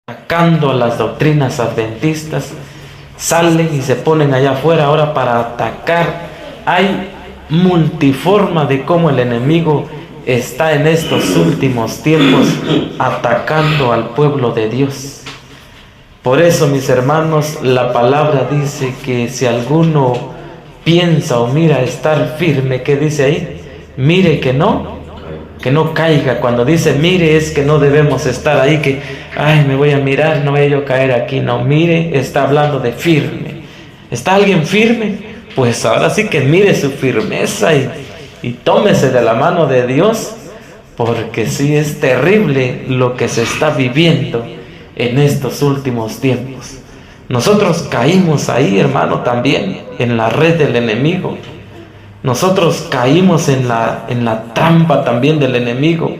atacando a las doctrinas adventistas, salen y se ponen allá afuera ahora para atacar. Hay multiforma de cómo el enemigo está en estos últimos tiempos atacando al pueblo de Dios. Por eso, mis hermanos, la palabra dice que si alguno piensa o mira estar firme, ¿qué dice ahí? Mire que no caiga. Cuando dice mire es que no debemos estar ahí, que ay, me voy a mirar, no voy a yo caer aquí. No, mire, está hablando de firme. ¿Está alguien firme? Pues ahora sí que mire su firmeza y tómese de la mano de Dios, porque sí es terrible lo que se está viviendo en estos últimos tiempos. Nosotros caímos ahí, hermano, también en la red del enemigo. Nosotros caímos en la trampa también del enemigo.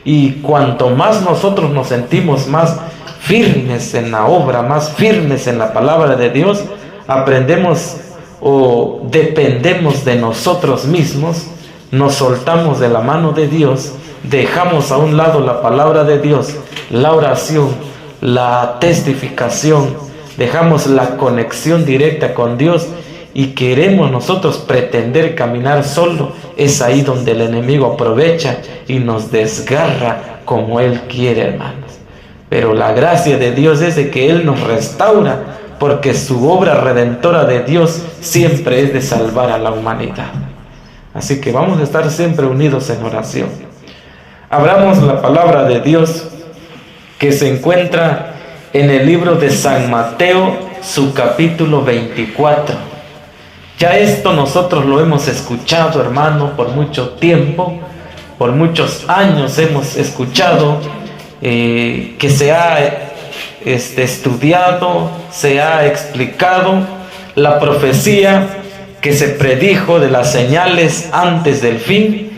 Y cuanto más nosotros nos sentimos más firmes en la obra, más firmes en la palabra de Dios, aprendemos o dependemos de nosotros mismos, nos soltamos de la mano de Dios, dejamos a un lado la palabra de Dios, la oración, la testificación, dejamos la conexión directa con Dios y queremos nosotros pretender caminar solo. Es ahí donde el enemigo aprovecha y nos desgarra como él quiere, hermanos. Pero la gracia de Dios es de que Él nos restaura, porque su obra redentora de Dios siempre es de salvar a la humanidad. Así que vamos a estar siempre unidos en oración. Abramos la palabra de Dios que se encuentra en el libro de San Mateo, su capítulo 24. Ya esto nosotros lo hemos escuchado, hermano, por mucho tiempo, por muchos años hemos escuchado que se ha estudiado, se ha explicado la profecía que se predijo de las señales antes del fin,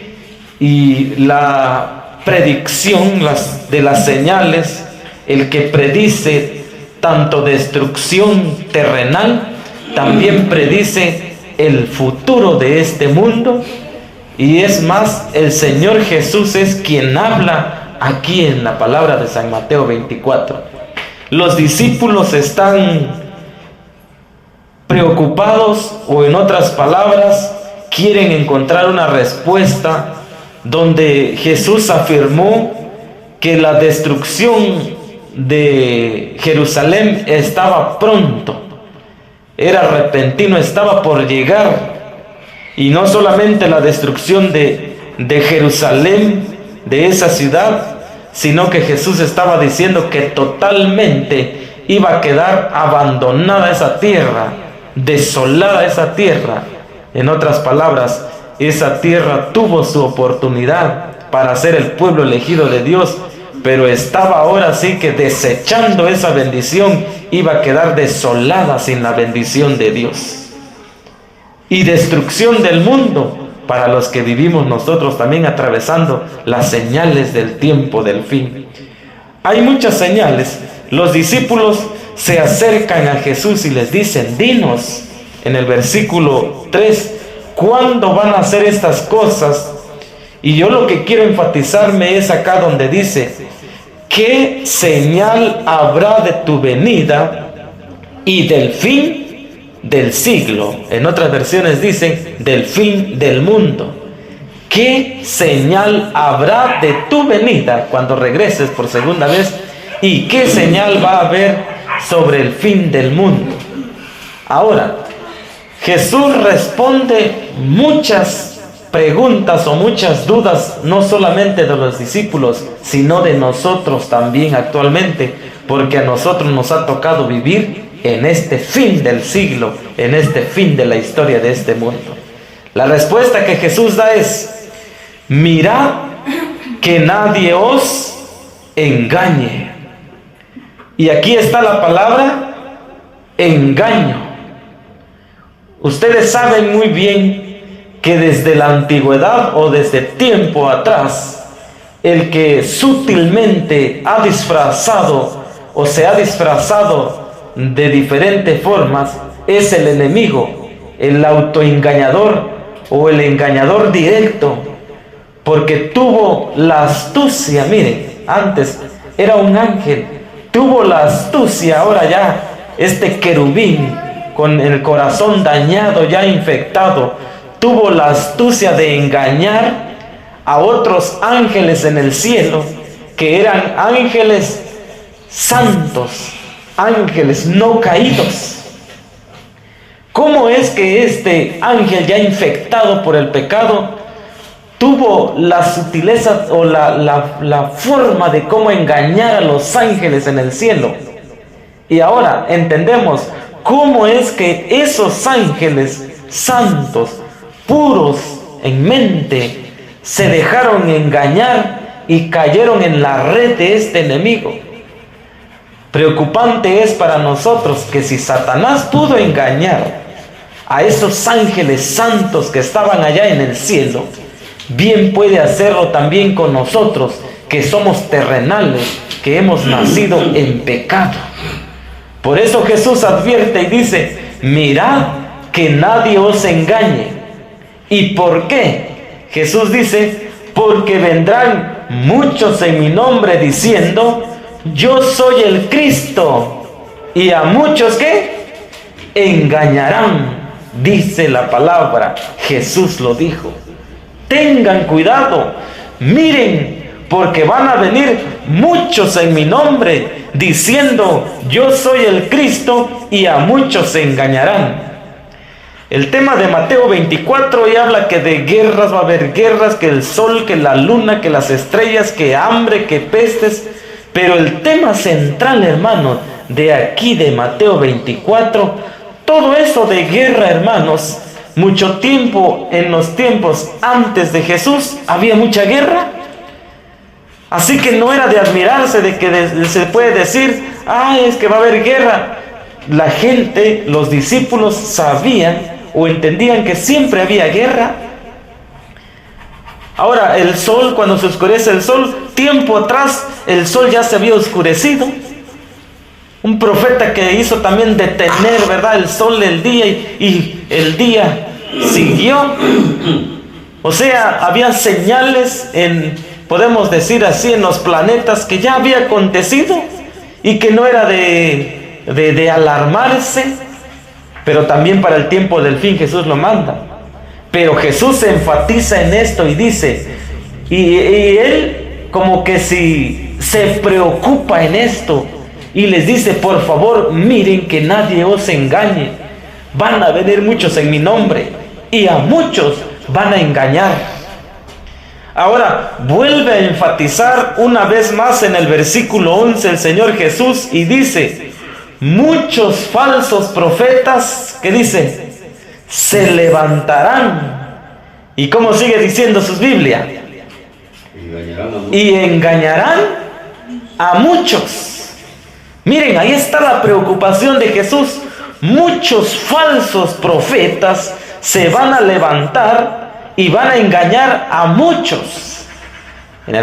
y la predicción de las señales, el que predice tanto destrucción terrenal, también predice el futuro de este mundo. Y es más, el Señor Jesús es quien habla aquí en la palabra de San Mateo 24. Los discípulos están preocupados, o en otras palabras, quieren encontrar una respuesta donde Jesús afirmó que la destrucción de Jerusalén estaba pronto, era repentino, estaba por llegar. Y no solamente la destrucción de Jerusalén, de esa ciudad, sino que Jesús estaba diciendo que totalmente iba a quedar abandonada esa tierra, desolada esa tierra. En otras palabras, esa tierra tuvo su oportunidad para ser el pueblo elegido de Dios, pero estaba ahora sí que desechando esa bendición, iba a quedar desolada sin la bendición de Dios. Y destrucción del mundo para los que vivimos nosotros también atravesando las señales del tiempo del fin. Hay muchas señales. Los discípulos se acercan a Jesús y les dicen: dinos, en el versículo 3, ¿cuándo van a hacer estas cosas? Y yo lo que quiero enfatizarme es acá donde dice: ¿qué señal habrá de tu venida y del fin del siglo? En otras versiones dicen del fin del mundo. ¿Qué señal habrá de tu venida cuando regreses por segunda vez? ¿Y qué señal va a haber sobre el fin del mundo? Ahora, Jesús responde muchas preguntas o muchas dudas, no solamente de los discípulos, sino de nosotros también actualmente, porque a nosotros nos ha tocado vivir en este fin del siglo, en este fin de la historia de este mundo. La respuesta que Jesús da es: mirad que nadie os engañe. Y aquí está la palabra engaño. Ustedes saben muy bien que desde la antigüedad o desde tiempo atrás, el que sutilmente ha disfrazado o se ha disfrazado de diferentes formas es el enemigo, el autoengañador o el engañador directo, porque tuvo la astucia. Miren, antes era un ángel, tuvo la astucia, ahora ya, este querubín, con el corazón dañado, ya infectado, tuvo la astucia de engañar a otros ángeles en el cielo, que eran ángeles santos, ángeles no caídos. ¿Cómo es que este ángel ya infectado por el pecado tuvo la sutileza o la forma de cómo engañar a los ángeles en el cielo? Y ahora entendemos cómo es que esos ángeles santos, puros en mente, se dejaron engañar y cayeron en la red de este enemigo. Preocupante es para nosotros que si Satanás pudo engañar a esos ángeles santos que estaban allá en el cielo, bien puede hacerlo también con nosotros, que somos terrenales, que hemos nacido en pecado. Por eso Jesús advierte y dice: mirad que nadie os engañe. ¿Y por qué? Jesús dice: porque vendrán muchos en mi nombre diciendo: yo soy el Cristo, y a muchos ¿qué? Engañarán. Dice la palabra, Jesús lo dijo. Tengan cuidado, miren, porque van a venir muchos en mi nombre diciendo: yo soy el Cristo, y a muchos se engañarán. El tema de Mateo 24 y habla que de guerras va a haber guerras, que el sol, que la luna, que las estrellas, que hambre, que pestes. Pero el tema central, hermanos, de aquí de Mateo 24, todo eso de guerra, hermanos, mucho tiempo, en los tiempos antes de Jesús, había mucha guerra. Así que no era de admirarse de que se puede decir: es que va a haber guerra. La gente, los discípulos sabían o entendían que siempre había guerra. Ahora, el sol, cuando se oscurece el sol, tiempo atrás el sol ya se había oscurecido. Un profeta que hizo también detener, ¿verdad?, el sol del día, y el día siguió. O sea, había señales podemos decir así, en los planetas, que ya había acontecido y que no era de alarmarse. Pero también para el tiempo del fin Jesús lo manda. Pero Jesús se enfatiza en esto y dice, y él como que si se preocupa en esto, y les dice: por favor, miren que nadie os engañe. Van a venir muchos en mi nombre, y a muchos van a engañar. Ahora, vuelve a enfatizar una vez más en el versículo 11 el Señor Jesús, y dice: muchos falsos profetas, ¿qué dice? Se levantarán. ¿Y cómo sigue diciendo sus Biblias? Y engañarán a muchos. Miren, ahí está la preocupación de Jesús. Muchos falsos profetas se van a levantar y van a engañar a muchos. En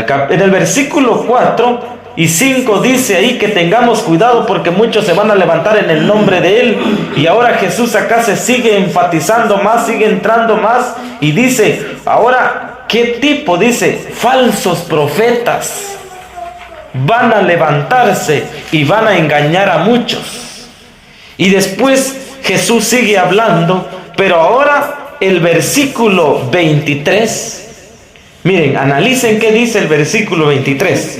el versículo 4 y 5 dice ahí que tengamos cuidado porque muchos se van a levantar en el nombre de Él. Y ahora Jesús acá se sigue enfatizando más, sigue entrando más y dice: ahora, ¿qué tipo? Dice: falsos profetas van a levantarse y van a engañar a muchos. Y después Jesús sigue hablando, pero ahora el versículo 23, miren, analicen qué dice el versículo 23.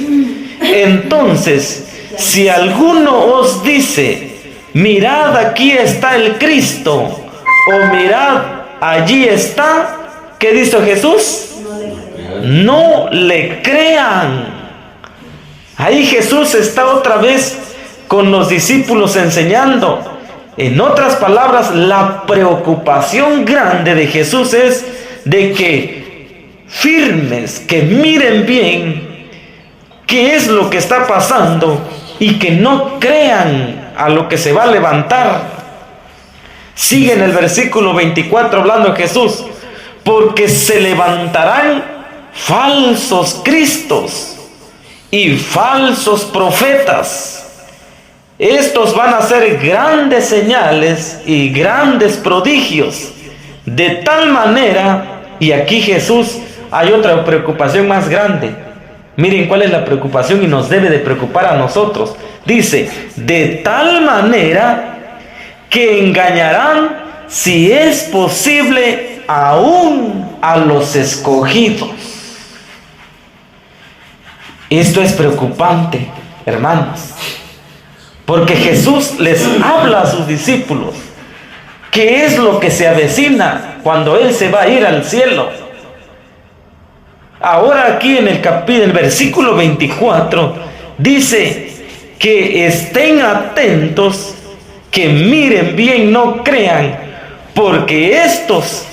Entonces, si alguno os dice: mirad, aquí está el Cristo, o mirad, allí está, ¿qué dice Jesús? No le crean. Ahí Jesús está otra vez con los discípulos enseñando. En otras palabras, la preocupación grande de Jesús es de que firmes, que miren bien qué es lo que está pasando y que no crean a lo que se va a levantar. Sigue en el versículo 24 hablando Jesús: porque se levantarán falsos cristos y falsos profetas. Estos van a hacer grandes señales y grandes prodigios, de tal manera, y aquí Jesús hay otra preocupación más grande, Miren cuál es la preocupación y nos debe de preocupar a nosotros. Dice, de tal manera que engañarán, si es posible, aún a los escogidos. Esto es preocupante, hermanos, porque Jesús les habla a sus discípulos qué es lo que se avecina cuando Él se va a ir al cielo. Ahora aquí en el versículo 24 dice que estén atentos, que miren bien, no crean, porque estos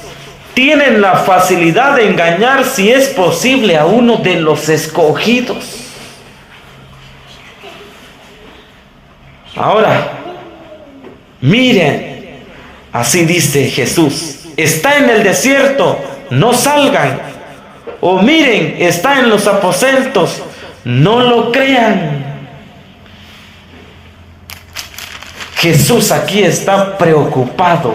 tienen la facilidad de engañar, si es posible, a uno de los escogidos. Ahora, miren, así dice Jesús, está en el desierto, no salgan. O miren, está en los aposentos, no lo crean. Jesús aquí está preocupado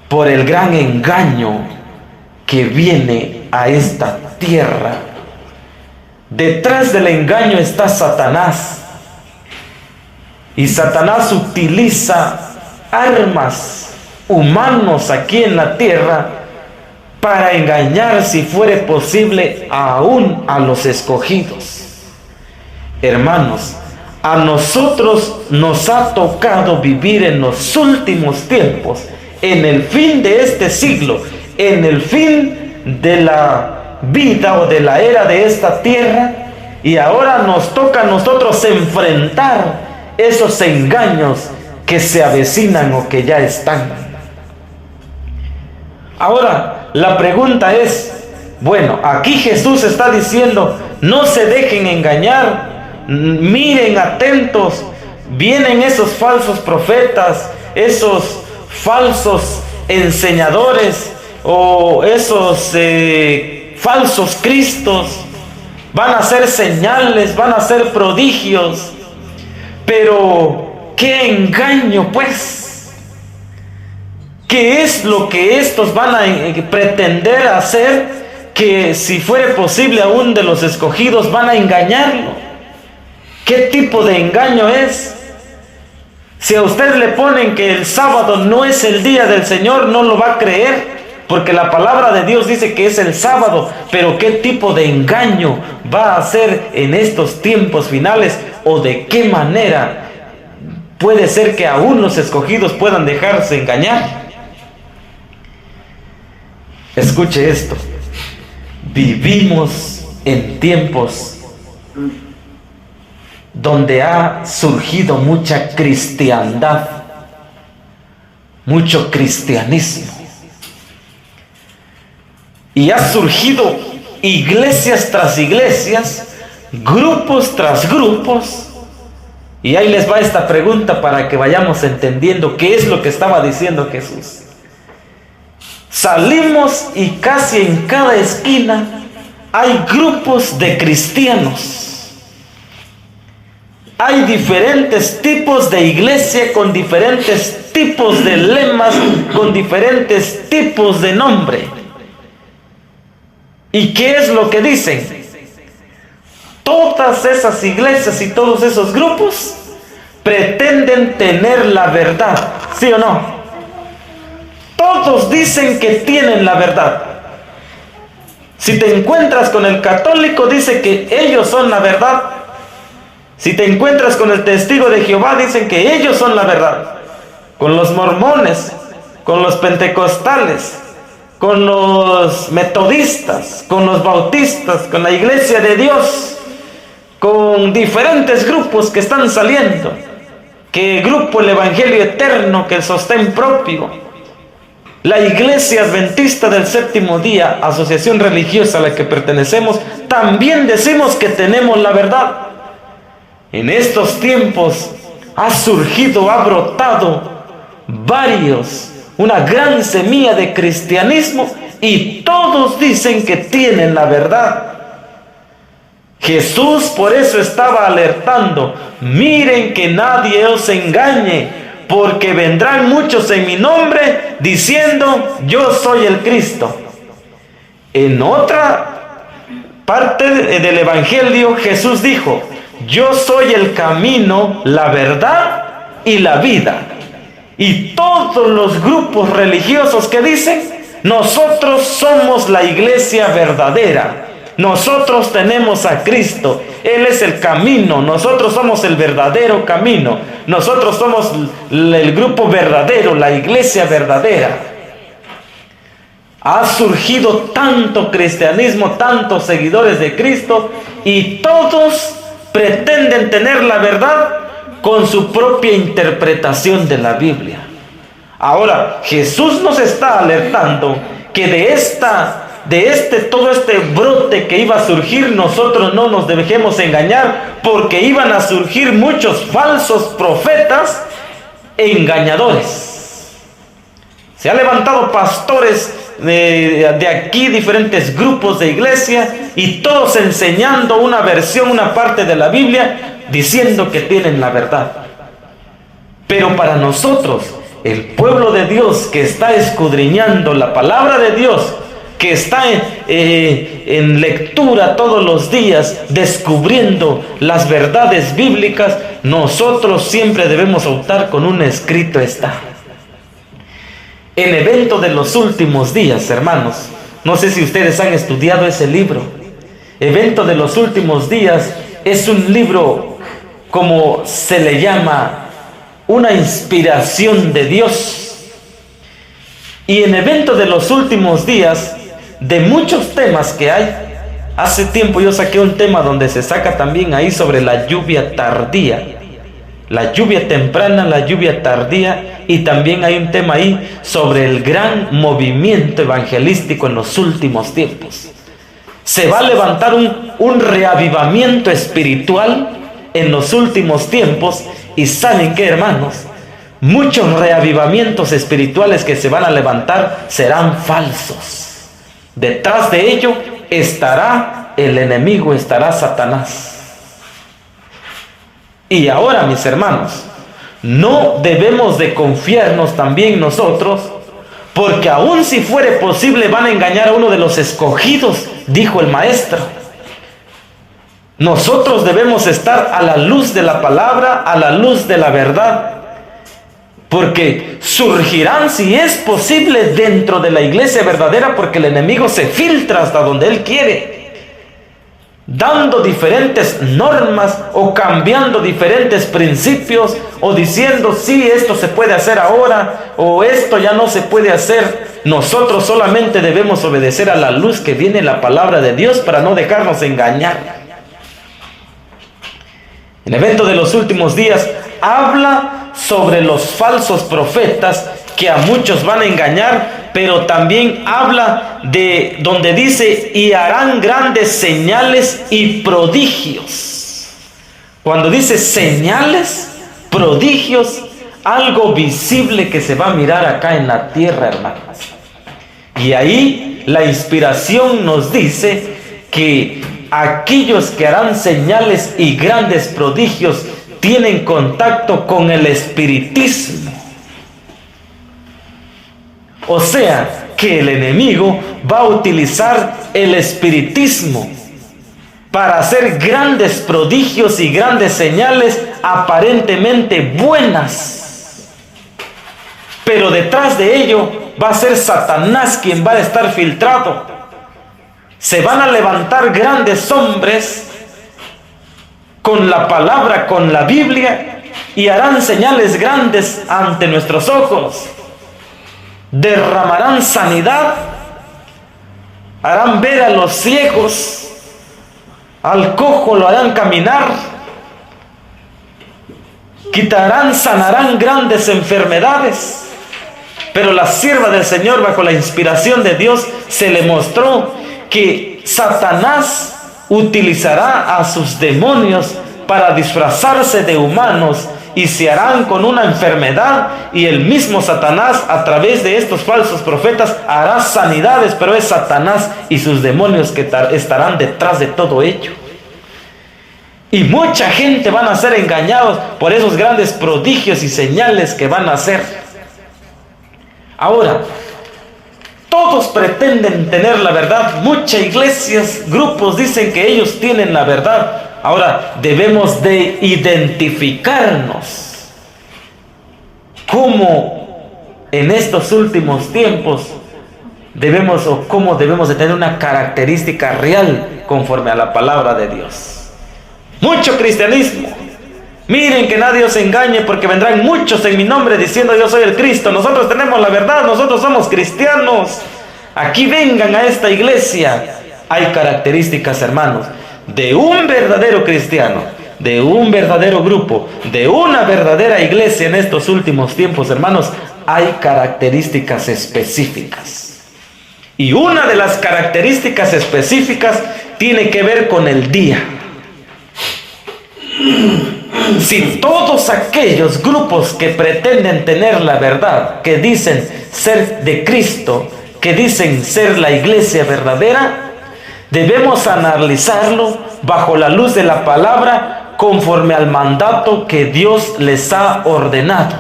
por el gran engaño que viene a esta tierra. Detrás del engaño está Satanás. Y Satanás utiliza armas humanos aquí en la tierra para engañar, si fuere posible, aún a los escogidos. Hermanos, a nosotros nos ha tocado vivir en los últimos tiempos, en el fin de este siglo, en el fin de la vida o de la era de esta tierra, y ahora nos toca a nosotros enfrentar esos engaños que se avecinan o que ya están. Ahora, la pregunta es, bueno, aquí Jesús está diciendo, no se dejen engañar, miren atentos, vienen esos falsos profetas, esos falsos enseñadores o esos falsos cristos, van a hacer señales, van a hacer prodigios, pero qué engaño pues. ¿Qué es lo que estos van a pretender hacer? Que si fuere posible aún de los escogidos van a engañarlo. ¿Qué tipo de engaño es? Si a usted le ponen que el sábado no es el día del Señor, no lo va a creer, porque la palabra de Dios dice que es el sábado. Pero ¿qué tipo de engaño va a hacer en estos tiempos finales? ¿O de qué manera puede ser que aún los escogidos puedan dejarse engañar? Escuche esto, vivimos en tiempos donde ha surgido mucha cristiandad, mucho cristianismo, y ha surgido iglesias tras iglesias, grupos tras grupos, y ahí les va esta pregunta para que vayamos entendiendo qué es lo que estaba diciendo Jesús. Salimos y casi en cada esquina hay grupos de cristianos. Hay diferentes tipos de iglesia con diferentes tipos de lemas, con diferentes tipos de nombre. ¿Y qué es lo que dicen? Todas esas iglesias y todos esos grupos pretenden tener la verdad, ¿sí o no? Todos dicen que tienen la verdad. Si te encuentras con el católico, dice que ellos son la verdad. Si te encuentras con el testigo de Jehová, dicen que ellos son la verdad. Con los mormones, con los pentecostales, con los metodistas, con los bautistas, con la iglesia de Dios, con diferentes grupos que están saliendo. Que grupo el Evangelio Eterno, que el sostén propio. La Iglesia Adventista del Séptimo Día, asociación religiosa a la que pertenecemos, también decimos que tenemos la verdad. En estos tiempos ha surgido, ha brotado una gran semilla de cristianismo, y todos dicen que tienen la verdad. Jesús por eso estaba alertando: miren que nadie os engañe, porque vendrán muchos en mi nombre diciendo yo soy el Cristo. En otra parte del Evangelio, Jesús dijo: yo soy el camino, la verdad y la vida. Y todos los grupos religiosos que dicen: nosotros somos la iglesia verdadera, nosotros tenemos a Cristo, Él es el camino, nosotros somos el verdadero camino, nosotros somos el grupo verdadero, la iglesia verdadera. Ha surgido tanto cristianismo, tantos seguidores de Cristo, y todos pretenden tener la verdad con su propia interpretación de la Biblia. Ahora, Jesús nos está alertando que todo este brote que iba a surgir, nosotros no nos dejemos engañar, porque iban a surgir muchos falsos profetas engañadores. Se han levantado pastores de aquí, diferentes grupos de iglesia, y todos enseñando una versión, una parte de la Biblia, diciendo que tienen la verdad. Pero para nosotros, el pueblo de Dios que está escudriñando la palabra de Dios, que está en lectura todos los días, descubriendo las verdades bíblicas, nosotros siempre debemos optar con un escrito está. En Evento de los Últimos Días, hermanos, no sé si ustedes han estudiado ese libro. Evento de los Últimos Días es un libro, como se le llama, una inspiración de Dios. Y en Evento de los Últimos Días, de muchos temas que hay, hace tiempo yo saqué un tema donde se saca también ahí sobre la lluvia tardía, la lluvia temprana, la lluvia tardía, y también hay un tema ahí sobre el gran movimiento evangelístico en los últimos tiempos. Se va a levantar un reavivamiento espiritual en los últimos tiempos. Y ¿saben qué, hermanos? Muchos reavivamientos espirituales que se van a levantar serán falsos. Detrás de ello estará el enemigo, estará Satanás. Y ahora, mis hermanos, no debemos de confiarnos también nosotros, porque aun si fuere posible van a engañar a uno de los escogidos, dijo el maestro. Nosotros debemos estar a la luz de la palabra, a la luz de la verdad, porque surgirán, si es posible, dentro de la iglesia verdadera, porque el enemigo se filtra hasta donde él quiere, dando diferentes normas o cambiando diferentes principios, o diciendo: sí, esto se puede hacer ahora, o esto ya no se puede hacer. Nosotros solamente debemos obedecer a la luz que viene la palabra de Dios para no dejarnos engañar. El Evento de los Últimos Días habla sobre los falsos profetas que a muchos van a engañar, pero también habla de donde dice: y harán grandes señales y prodigios. Cuando dice señales, prodigios, algo visible que se va a mirar acá en la tierra, hermanos. Y ahí la inspiración nos dice que aquellos que harán señales y grandes prodigios tienen contacto con el espiritismo. O sea, que el enemigo va a utilizar el espiritismo para hacer grandes prodigios y grandes señales aparentemente buenas. Pero detrás de ello va a ser Satanás quien va a estar filtrado. Se van a levantar grandes hombres con la palabra, con la Biblia, y harán señales grandes ante nuestros ojos. Derramarán sanidad, harán ver a los ciegos, al cojo lo harán caminar, quitarán, sanarán grandes enfermedades. Pero la sierva del Señor, bajo la inspiración de Dios, se le mostró que Satanás utilizará a sus demonios para disfrazarse de humanos, y se harán con una enfermedad, y el mismo Satanás, a través de estos falsos profetas, hará sanidades, pero es Satanás y sus demonios que estarán detrás de todo ello. Y mucha gente van a ser engañados por esos grandes prodigios y señales que van a hacer. Ahora, todos pretenden tener la verdad. Muchas iglesias, grupos dicen que ellos tienen la verdad. Ahora debemos de identificarnos cómo en estos últimos tiempos cómo debemos de tener una característica real conforme a la palabra de Dios. Mucho cristianismo. Miren que nadie os engañe, porque vendrán muchos en mi nombre diciendo yo soy el Cristo. Nosotros tenemos la verdad, nosotros somos cristianos. Aquí vengan a esta iglesia. Hay características, hermanos, de un verdadero cristiano, de un verdadero grupo, de una verdadera iglesia en estos últimos tiempos, hermanos. Hay características específicas. Y una de las características específicas tiene que ver con el día. Si todos aquellos grupos que pretenden tener la verdad, que dicen ser de Cristo, que dicen ser la iglesia verdadera, debemos analizarlo bajo la luz de la palabra conforme al mandato que Dios les ha ordenado.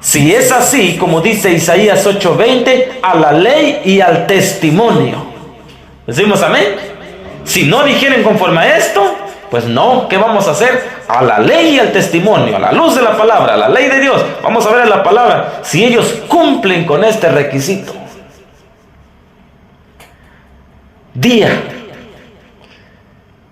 Si es así, como dice Isaías 8:20, a la ley y al testimonio. ¿Decimos amén? Si no digieren conforme a esto, pues no, ¿qué vamos a hacer? A la ley y al testimonio, a la luz de la palabra, a la ley de Dios. Vamos a ver en la palabra si ellos cumplen con este requisito. Día.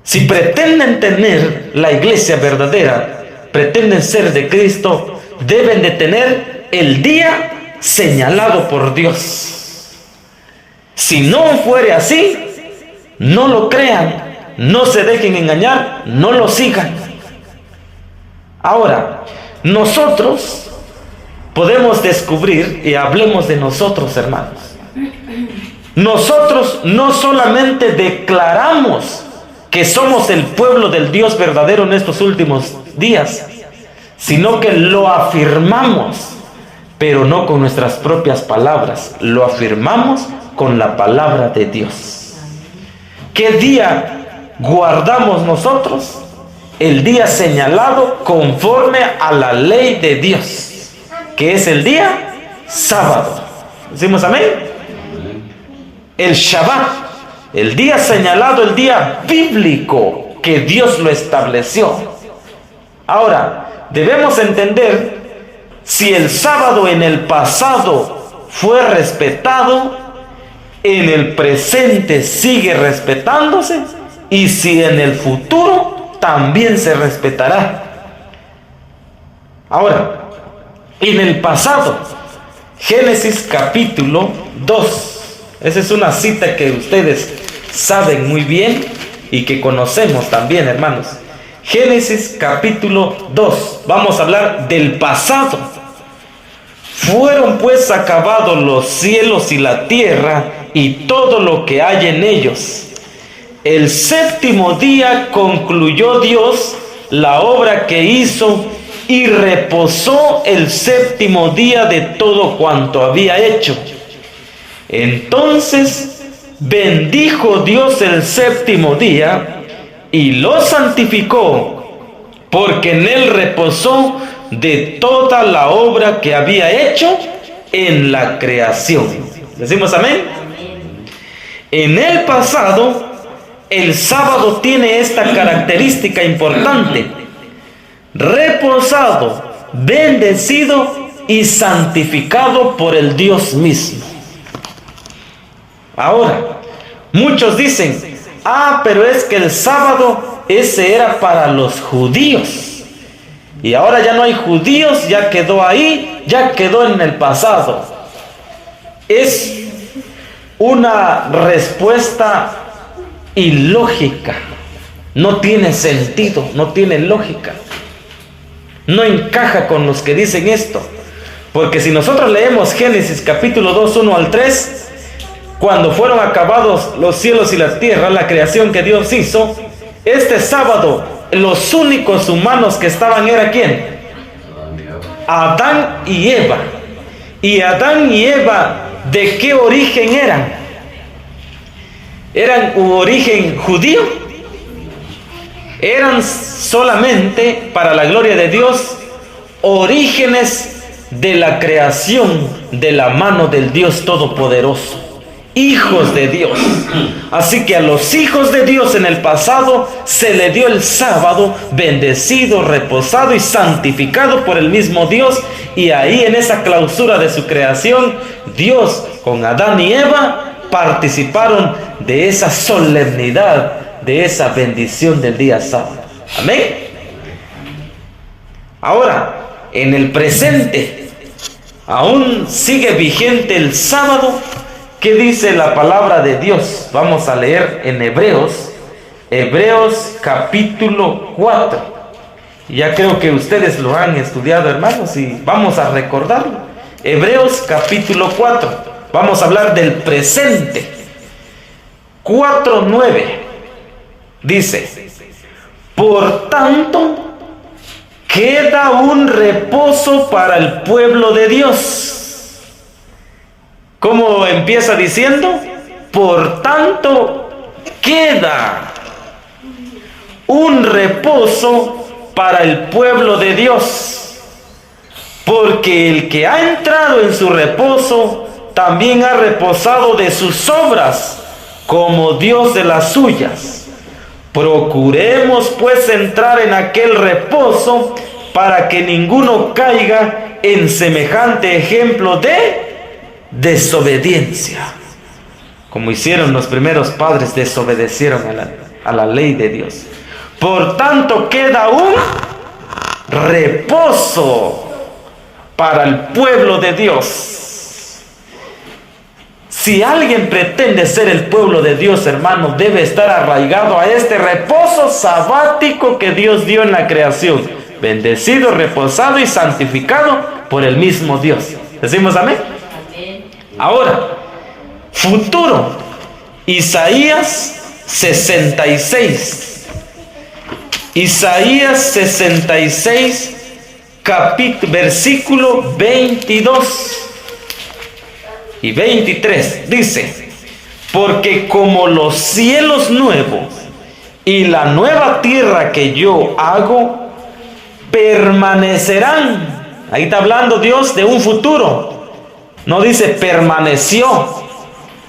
Si pretenden tener la iglesia verdadera, pretenden ser de Cristo, deben de tener el día señalado por Dios. Si no fuere así, no lo crean. No se dejen engañar, no lo sigan. Ahora, nosotros podemos descubrir, y hablemos de nosotros, hermanos. Nosotros no solamente declaramos que somos el pueblo del Dios verdadero en estos últimos días, sino que lo afirmamos, pero no con nuestras propias palabras, lo afirmamos con la palabra de Dios. ¿Qué día guardamos nosotros? El día señalado conforme a la ley de Dios, que es el día sábado. ¿Decimos amén? El Shabbat, el día señalado, el día bíblico que Dios lo estableció. Ahora, debemos entender si el sábado en el pasado fue respetado, en el presente sigue respetándose, y si en el futuro también se respetará. Ahora, en el pasado, Génesis capítulo 2, esa es una cita que ustedes saben muy bien y que conocemos también, hermanos. Génesis capítulo 2, vamos a hablar del pasado. Fueron pues acabados los cielos y la tierra y todo lo que hay en ellos. El séptimo día concluyó Dios la obra que hizo y reposó el séptimo día de todo cuanto había hecho. Entonces bendijo Dios el séptimo día y lo santificó, porque en él reposó de toda la obra que había hecho en la creación. ¿Decimos amén? En el pasado, el sábado tiene esta característica importante: reposado, bendecido y santificado por el Dios mismo. Ahora, muchos dicen, pero es que el sábado ese era para los judíos. Y ahora ya no hay judíos, ya quedó ahí, ya quedó en el pasado. Es una respuesta ilógica. No tiene sentido, no tiene lógica. No encaja con los que dicen esto. Porque si nosotros leemos Génesis capítulo 2, 1 al 3, cuando fueron acabados los cielos y la tierra, la creación que Dios hizo, este sábado los únicos humanos que estaban era ¿quién? Adán y Eva. Y Adán y Eva, ¿de qué origen eran? ¿Eran un origen judío? Eran solamente, para la gloria de Dios, orígenes de la creación de la mano del Dios Todopoderoso. Hijos de Dios. Así que a los hijos de Dios en el pasado se le dio el sábado bendecido, reposado y santificado por el mismo Dios. Y ahí en esa clausura de su creación, Dios con Adán y Eva participaron de esa solemnidad, de esa bendición del día sábado. Amén. Ahora, en el presente, aún sigue vigente el sábado. ¿Qué dice la palabra de Dios? Vamos a leer en Hebreos capítulo 4. Ya creo que ustedes lo han estudiado, hermanos, y vamos a recordarlo. Hebreos capítulo 4. Vamos a hablar del presente. 4:9. Dice: por tanto, queda un reposo para el pueblo de Dios. ¿Cómo empieza diciendo? Por tanto, queda un reposo para el pueblo de Dios. Porque el que ha entrado en su reposo, también ha reposado de sus obras, como Dios de las suyas. Procuremos pues entrar en aquel reposo, para que ninguno caiga en semejante ejemplo de desobediencia, como hicieron los primeros padres, desobedecieron a la ley de Dios. Por tanto, queda un reposo para el pueblo de Dios. Si alguien pretende ser el pueblo de Dios, hermano, debe estar arraigado a este reposo sabático que Dios dio en la creación, bendecido, reposado y santificado por el mismo Dios. ¿Decimos amén? Ahora, futuro, Isaías 66. Isaías 66, versículo 22 y 23. Dice: porque como los cielos nuevos y la nueva tierra que yo hago permanecerán. Ahí está hablando Dios de un futuro. No dice permaneció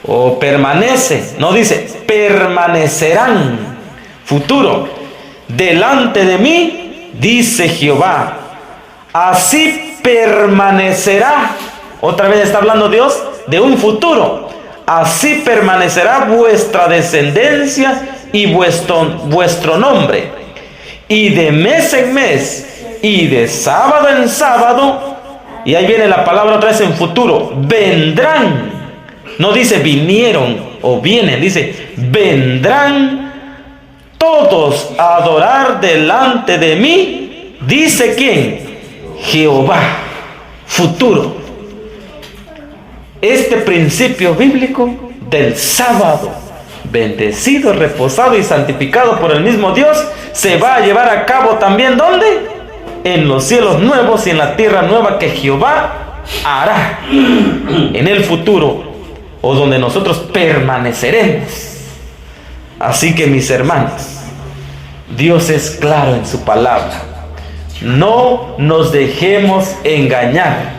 o permanece, no dice permanecerán. Futuro. Delante de mí, dice Jehová, así permanecerá. Otra vez está hablando Dios de un futuro. Así permanecerá vuestra descendencia y vuestro nombre. Y de mes en mes y de sábado en sábado. Y ahí viene la palabra otra vez en futuro. Vendrán. No dice vinieron o vienen. Dice vendrán todos a adorar delante de mí. Dice ¿quién? Jehová. Futuro. Este principio bíblico del sábado, bendecido, reposado y santificado por el mismo Dios, se va a llevar a cabo también ¿dónde? En los cielos nuevos y en la tierra nueva que Jehová hará en el futuro, o donde nosotros permaneceremos. Así que, mis hermanos, Dios es claro en su palabra. No nos dejemos engañar,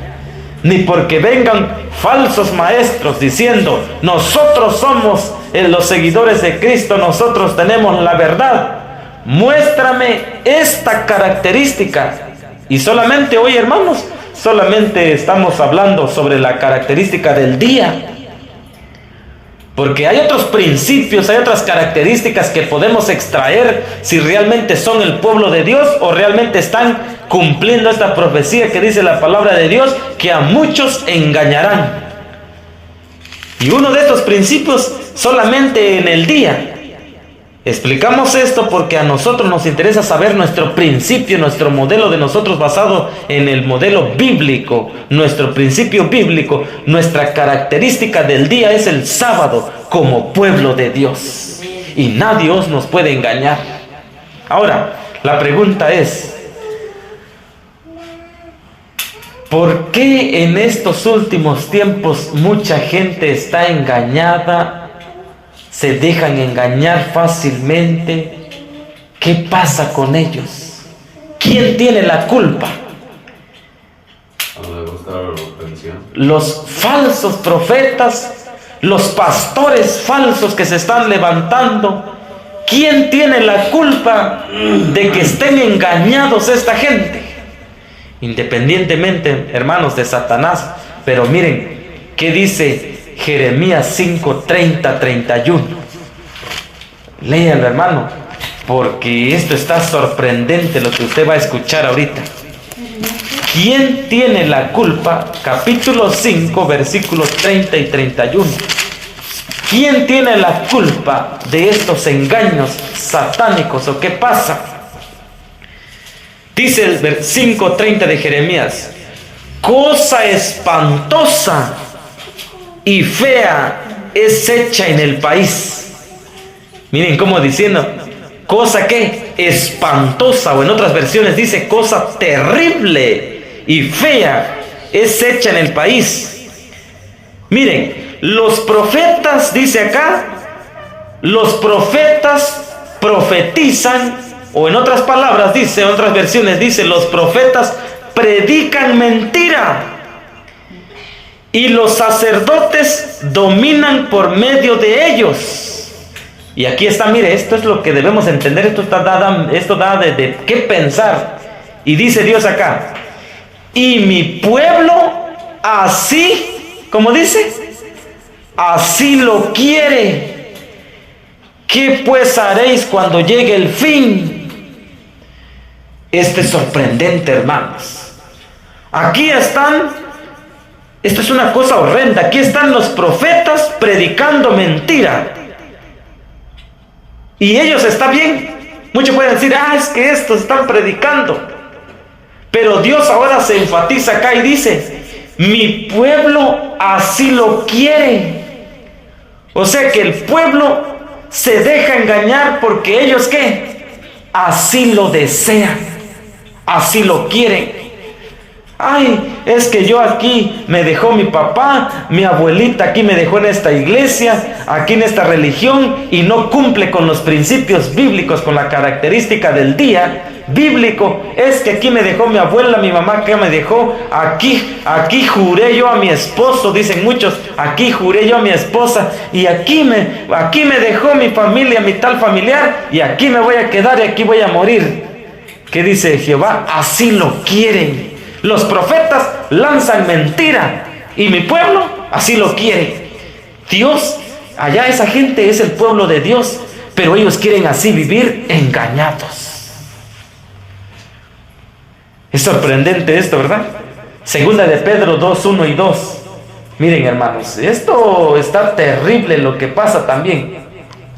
ni porque vengan falsos maestros diciendo nosotros somos los seguidores de Cristo, nosotros tenemos la verdad. Muéstrame esta característica. Y solamente hoy, hermanos, solamente estamos hablando sobre la característica del día, porque hay otros principios, hay otras características que podemos extraer si realmente son el pueblo de Dios o realmente están cumpliendo esta profecía que dice la palabra de Dios, que a muchos engañarán. Y uno de estos principios solamente en el día. Explicamos esto porque a nosotros nos interesa saber nuestro principio, nuestro modelo de nosotros basado en el modelo bíblico, nuestro principio bíblico, nuestra característica del día es el sábado como pueblo de Dios. Y nadie nos puede engañar. Ahora, la pregunta es, ¿por qué en estos últimos tiempos mucha gente está engañada? Se dejan engañar fácilmente. ¿Qué pasa con ellos? ¿Quién tiene la culpa? Los falsos profetas, los pastores falsos que se están levantando. ¿Quién tiene la culpa de que estén engañados esta gente? Independientemente, hermanos, de Satanás. Pero miren, ¿qué dice Jeremías 5, 30, 31? Léanlo, hermano, porque esto está sorprendente lo que usted va a escuchar ahorita. ¿Quién tiene la culpa? Capítulo 5, versículos 30 y 31. ¿Quién tiene la culpa de estos engaños satánicos o qué pasa? Dice el 5:30 de Jeremías: cosa espantosa y fea es hecha en el país. Miren cómo diciendo, cosa que espantosa, o en otras versiones dice cosa terrible y fea es hecha en el país. Miren, los profetas, dice acá, los profetas profetizan, o en otras palabras dice, en otras versiones dice, los profetas predican mentira y los sacerdotes dominan por medio de ellos. Y aquí está, mire, esto es lo que debemos entender, esto da de qué pensar. Y dice Dios acá: y mi pueblo así, ¿cómo dice? Así lo quiere. ¿Qué pues haréis cuando llegue el fin? Esto es sorprendente, hermanos. Aquí están, esto es una cosa horrenda, aquí están los profetas predicando mentira. Y ellos está bien. Muchos pueden decir, es que estos están predicando. Pero Dios ahora se enfatiza acá y dice: mi pueblo así lo quiere. O sea que el pueblo se deja engañar porque ellos, ¿qué? Así lo desean, así lo quieren. Ay, es que yo aquí me dejó mi papá, mi abuelita aquí me dejó en esta iglesia, aquí en esta religión, y no cumple con los principios bíblicos, con la característica del día bíblico. Es que aquí me dejó mi abuela, mi mamá que me dejó, aquí juré yo a mi esposo, dicen muchos, aquí juré yo a mi esposa, y aquí me dejó mi familia, mi tal familiar, y aquí me voy a quedar y aquí voy a morir. ¿Qué dice Jehová? Así lo quieren. Los profetas lanzan mentira y mi pueblo así lo quiere. Dios, allá esa gente es el pueblo de Dios, pero ellos quieren así vivir engañados. Es sorprendente esto, ¿verdad? Segunda de Pedro 2, 1 y 2. Miren, hermanos, esto está terrible lo que pasa también.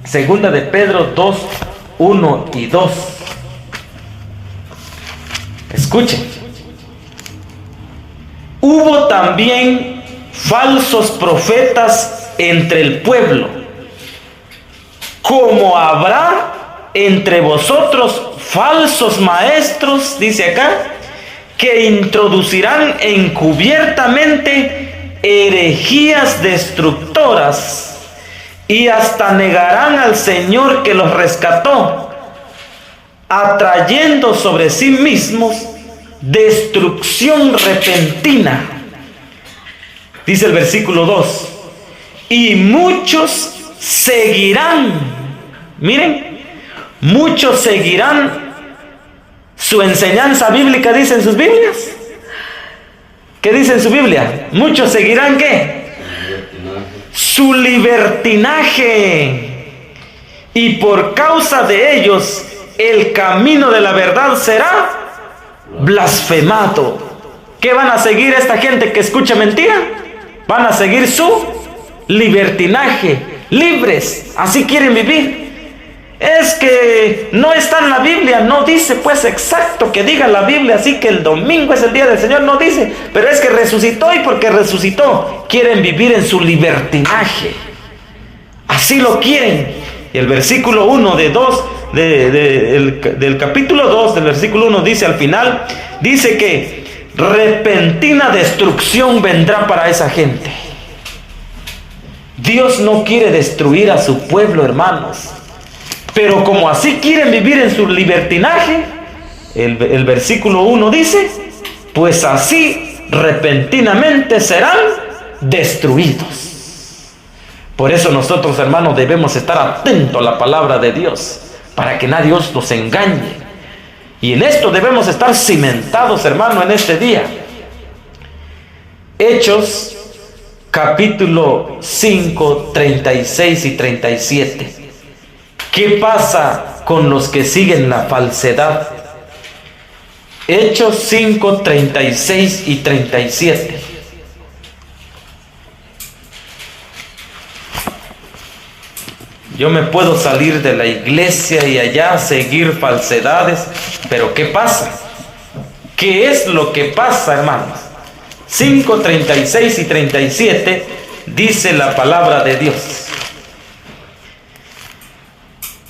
Segunda de Pedro 2, 1 y 2. Escuchen. Hubo también falsos profetas entre el pueblo, como habrá entre vosotros falsos maestros, dice acá, que introducirán encubiertamente herejías destructoras y hasta negarán al Señor que los rescató, atrayendo sobre sí mismos destrucción repentina. Dice el versículo 2: y muchos seguirán, miren, muchos seguirán su enseñanza bíblica, dicen sus Biblias. ¿Qué dice en su Biblia? Muchos seguirán, ¿qué? Su libertinaje, y por causa de ellos el camino de la verdad será blasfemado. ¿Qué van a seguir esta gente que escucha mentira? Van a seguir su libertinaje, libres, así quieren vivir. Es que no está en la Biblia, no dice pues exacto que diga la Biblia, así que el domingo es el día del Señor, no dice, pero es que resucitó, y porque resucitó quieren vivir en su libertinaje, así lo quieren. Y el versículo 1 del capítulo 2 del versículo 1 dice al final, dice que repentina destrucción vendrá para esa gente. Dios no quiere destruir a su pueblo, hermanos, pero como así quieren vivir en su libertinaje, el versículo 1 dice, pues así repentinamente serán destruidos. Por eso nosotros, hermanos, debemos estar atentos a la palabra de Dios, para que nadie nos engañe. Y en esto debemos estar cimentados, hermano, en este día. Hechos, capítulo 5, 36 y 37. ¿Qué pasa con los que siguen la falsedad? Hechos 5, 36 y 37. Yo me puedo salir de la iglesia y allá seguir falsedades, pero ¿qué pasa? ¿Qué es lo que pasa, hermanos? 5, 36 y 37 dice la palabra de Dios.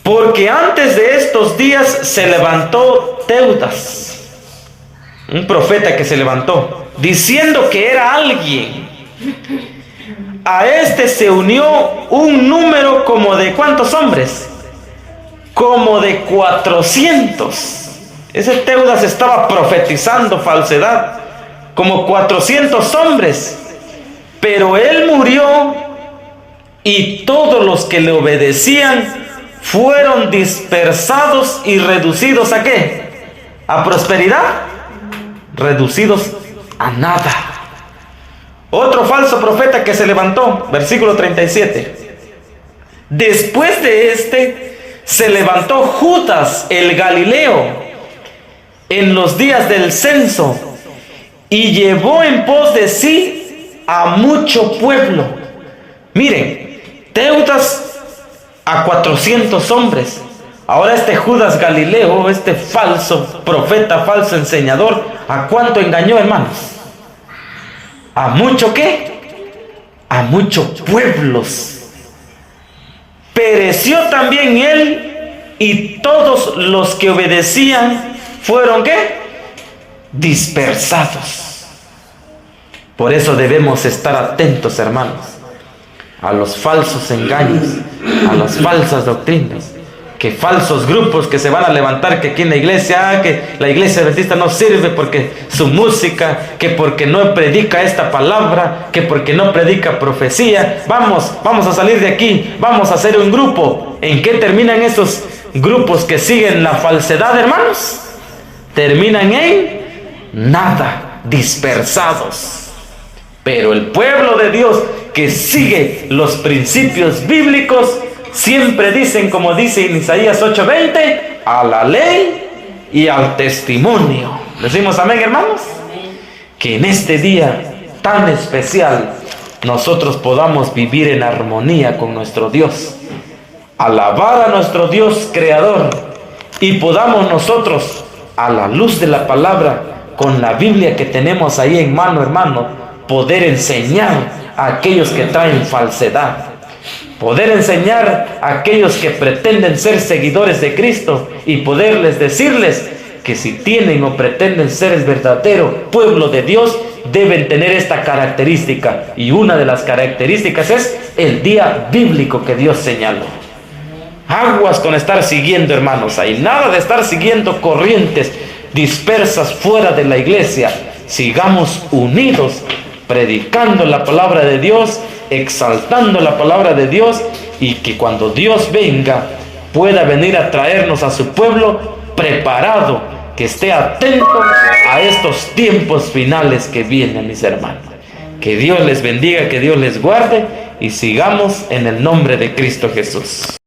Porque antes de estos días se levantó Teudas, un profeta que se levantó, diciendo que era alguien. A este se unió un número como de ¿cuántos hombres? Como de 400. Ese Teudas estaba profetizando falsedad, como 400 hombres. Pero él murió y todos los que le obedecían fueron dispersados y reducidos ¿a qué? ¿A prosperidad? Reducidos a nada. Otro falso profeta que se levantó, versículo 37. Después de este, se levantó Judas el Galileo en los días del censo y llevó en pos de sí a mucho pueblo. Miren, Teudas a 400 hombres. Ahora este Judas Galileo, este falso profeta, falso enseñador, ¿a cuánto engañó, hermanos? ¿A mucho qué? A muchos pueblos. Pereció también él y todos los que obedecían fueron ¿qué? Dispersados. Por eso debemos estar atentos, hermanos, a los falsos engaños, a las falsas doctrinas, que falsos grupos que se van a levantar, que aquí en la iglesia, que la iglesia adventista no sirve porque su música, que porque no predica esta palabra, que porque no predica profecía. Vamos a salir de aquí, vamos a hacer un grupo. ¿En qué terminan esos grupos que siguen la falsedad, hermanos? Terminan en nada, dispersados. Pero el pueblo de Dios que sigue los principios bíblicos siempre dicen, como dice en Isaías 8:20, a la ley y al testimonio. ¿Decimos amén, hermanos? Amén. Que en este día tan especial nosotros podamos vivir en armonía con nuestro Dios, alabar a nuestro Dios creador, y podamos nosotros, a la luz de la palabra, con la Biblia que tenemos ahí en mano, hermano, poder enseñar a aquellos que traen falsedad, poder enseñar a aquellos que pretenden ser seguidores de Cristo y poderles decirles que si tienen o pretenden ser el verdadero pueblo de Dios, deben tener esta característica, y una de las características es el día bíblico que Dios señaló. Aguas con estar siguiendo, hermanos, hay nada de estar siguiendo corrientes dispersas fuera de la iglesia. Sigamos unidos, predicando la palabra de Dios, exaltando la palabra de Dios, y que cuando Dios venga pueda venir a traernos a su pueblo preparado, que esté atento a estos tiempos finales que vienen, mis hermanos. Que Dios les bendiga, que Dios les guarde, y sigamos en el nombre de Cristo Jesús.